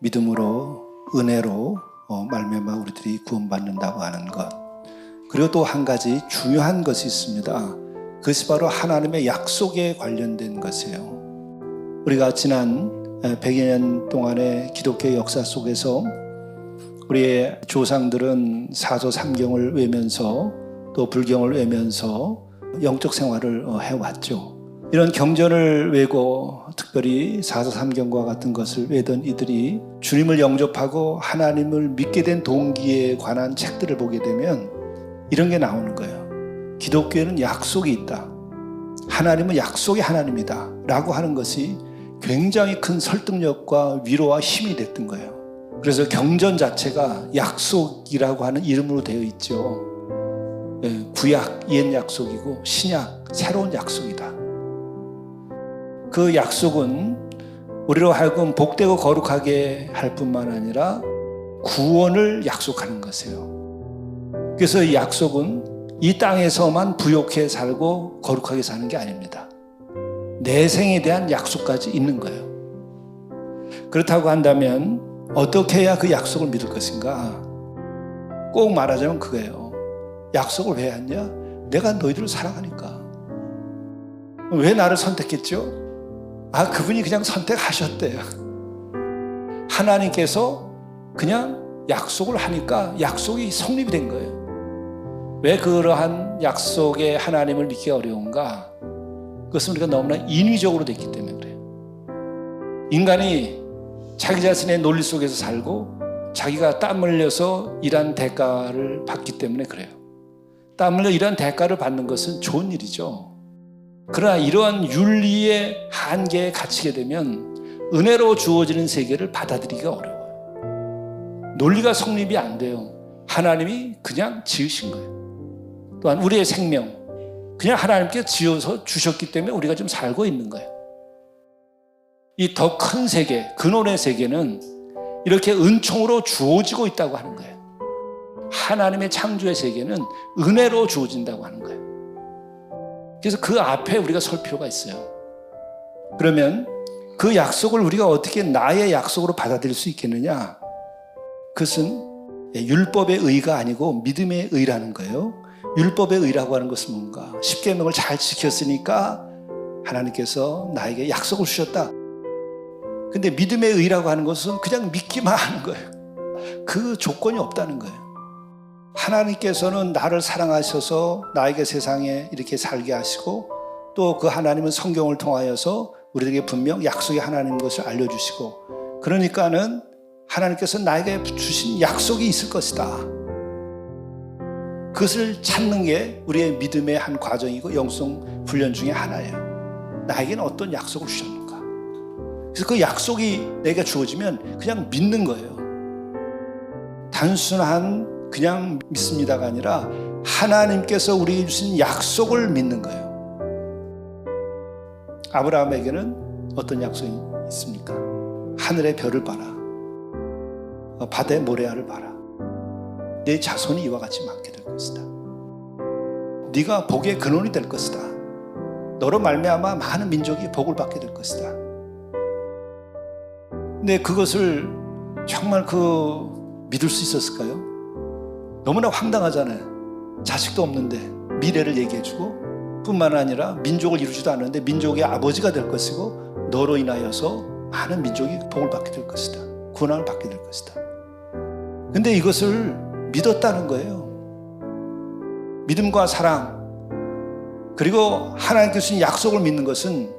믿음으로 은혜로 말미암아 우리들이 구원받는다고 하는 것. 그리고 또 한 가지 중요한 것이 있습니다. 그것이 바로 하나님의 약속에 관련된 것이에요. 우리가 지난 100여 년 동안의 기독교 역사 속에서 우리의 조상들은 사조 삼경을 외면서 또 불경을 외면서 영적 생활을 해왔죠. 이런 경전을 외고 특별히 사조 삼경과 같은 것을 외던 이들이 주님을 영접하고 하나님을 믿게 된 동기에 관한 책들을 보게 되면 이런 게 나오는 거예요. 기독교에는 약속이 있다. 하나님은 약속의 하나님이다 라고 하는 것이 굉장히 큰 설득력과 위로와 힘이 됐던 거예요. 그래서 경전 자체가 약속이라고 하는 이름으로 되어 있죠. 구약 옛 약속이고 신약 새로운 약속이다. 그 약속은 우리로 하여금 복되고 거룩하게 할 뿐만 아니라 구원을 약속하는 것이에요. 그래서 이 약속은 이 땅에서만 부욕해 살고 거룩하게 사는 게 아닙니다. 내생에 대한 약속까지 있는 거예요. 그렇다고 한다면 어떻게 해야 그 약속을 믿을 것인가? 꼭 말하자면 그거예요. 약속을 왜 했냐? 내가 너희들을 사랑하니까. 왜 나를 선택했죠? 그분이 그냥 선택하셨대요. 하나님께서 그냥 약속을 하니까 약속이 성립이 된 거예요. 왜 그러한 약속에 하나님을 믿기 어려운가? 그것은 우리가 너무나 인위적으로 됐기 때문에 그래요. 인간이 자기 자신의 논리 속에서 살고 자기가 땀 흘려서 일한 대가를 받기 때문에 그래요. 땀 흘려 일한 대가를 받는 것은 좋은 일이죠. 그러나 이러한 윤리의 한계에 갇히게 되면 은혜로 주어지는 세계를 받아들이기가 어려워요. 논리가 성립이 안 돼요. 하나님이 그냥 지으신 거예요. 또한 우리의 생명, 그냥 하나님께 지어서 주셨기 때문에 우리가 좀 살고 있는 거예요. 이 더 큰 세계, 근원의 세계는 이렇게 은총으로 주어지고 있다고 하는 거예요. 하나님의 창조의 세계는 은혜로 주어진다고 하는 거예요. 그래서 그 앞에 우리가 설 필요가 있어요. 그러면 그 약속을 우리가 어떻게 나의 약속으로 받아들일 수 있겠느냐? 그것은 율법의 의가 아니고 믿음의 의라는 거예요. 율법의 의라고 하는 것은 뭔가? 십계명을 잘 지켰으니까 하나님께서 나에게 약속을 주셨다. 근데 믿음의 의라고 하는 것은 그냥 믿기만 하는 거예요. 그 조건이 없다는 거예요. 하나님께서는 나를 사랑하셔서 나에게 세상에 이렇게 살게 하시고 또 그 하나님은 성경을 통하여서 우리에게 분명 약속의 하나님인 것을 알려주시고 그러니까는 하나님께서 나에게 주신 약속이 있을 것이다. 그것을 찾는 게 우리의 믿음의 한 과정이고 영성 훈련 중에 하나예요. 나에게는 어떤 약속을 주셨는가? 그래서 그 약속이 내게 주어지면 그냥 믿는 거예요. 단순한 그냥 믿습니다가 아니라 하나님께서 우리에게 주신 약속을 믿는 거예요. 아브라함에게는 어떤 약속이 있습니까? 하늘의 별을 봐라. 바다의 모래알을 봐라. 내 자손이 이와 같이 많게 될 것이다. 네가 복의 근원이 될 것이다. 너로 말미암아 많은 민족이 복을 받게 될 것이다. 근데 그것을 정말 믿을 수 있었을까요? 너무나 황당하잖아요. 자식도 없는데 미래를 얘기해주고 뿐만 아니라 민족을 이루지도 않는데 민족의 아버지가 될 것이고 너로 인하여서 많은 민족이 복을 받게 될 것이다. 구원을 받게 될 것이다. 근데 이것을 믿었다는 거예요. 믿음과 사랑 그리고 하나님께서 주신 약속을 믿는 것은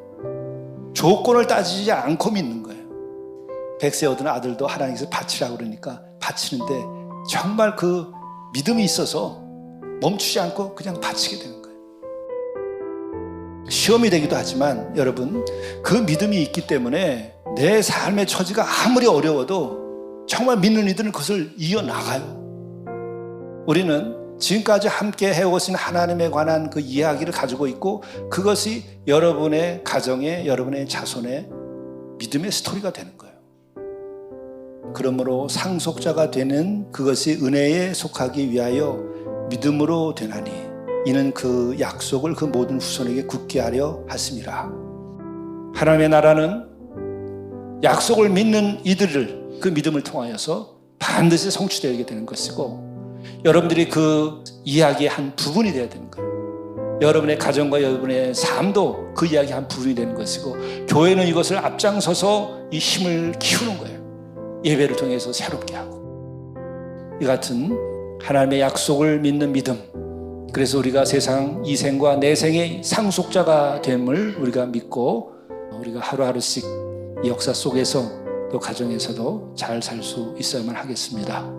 조건을 따지지 않고 믿는 거예요. 100세 얻은 아들도 하나님께서 바치라고 그러니까 바치는데 정말 그 믿음이 있어서 멈추지 않고 그냥 바치게 되는 거예요. 시험이 되기도 하지만 여러분 그 믿음이 있기 때문에 내 삶의 처지가 아무리 어려워도 정말 믿는 이들은 그것을 이어나가요. 우리는 지금까지 함께 해오신 하나님에 관한 그 이야기를 가지고 있고 그것이 여러분의 가정에 여러분의 자손의 믿음의 스토리가 되는 거예요. 그러므로 상속자가 되는 그것이 은혜에 속하기 위하여 믿음으로 되나니 이는 그 약속을 그 모든 후손에게 굳게 하려 하심이라. 하나님의 나라는 약속을 믿는 이들을 그 믿음을 통하여서 반드시 성취되게 되는 것이고, 여러분들이 그 이야기의 한 부분이 되어야 되는 거예요. 여러분의 가정과 여러분의 삶도 그 이야기의 한 부분이 되는 것이고, 교회는 이것을 앞장서서 이 힘을 키우는 거예요. 예배를 통해서 새롭게 하고. 이 같은 하나님의 약속을 믿는 믿음, 그래서 우리가 세상 이생과 내생의 상속자가 됨을 우리가 믿고, 우리가 하루하루씩 이 역사 속에서 또 가정에서도 잘 살 수 있어야만 하겠습니다.